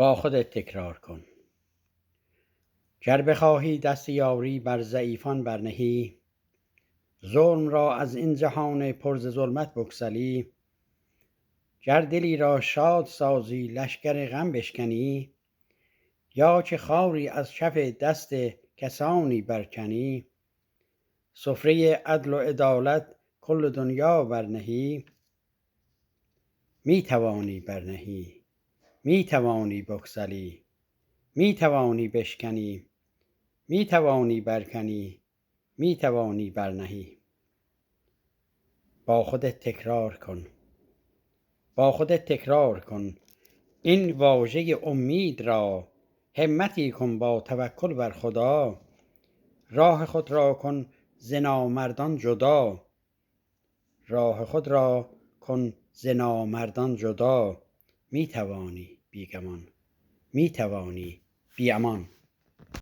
با خودت تکرار کن. گر بخواهی دست یاری بر ضعیفان برنهی، ظلم را از این جهان پر ز ظلمت بگسلی، گر دلی را شاد سازی لشکر غم بشکنی، یا که خاری از کف دست کسانی برکنی، سفره عدل و عدالت کل دنیا برنهی، می توانی برنهی، می توانی بگسلی، می توانی بشکنی، می توانی برکنی، می توانی برنهی. با خودت تکرار کن. با خودت تکرار کن این واژه امید را، همتی کن با توکل بر خدا، راه خود را کن ز نامردان جدا، راه خود را کن ز نامردان جدا، می توانی بی گمان، می توانی بی امان.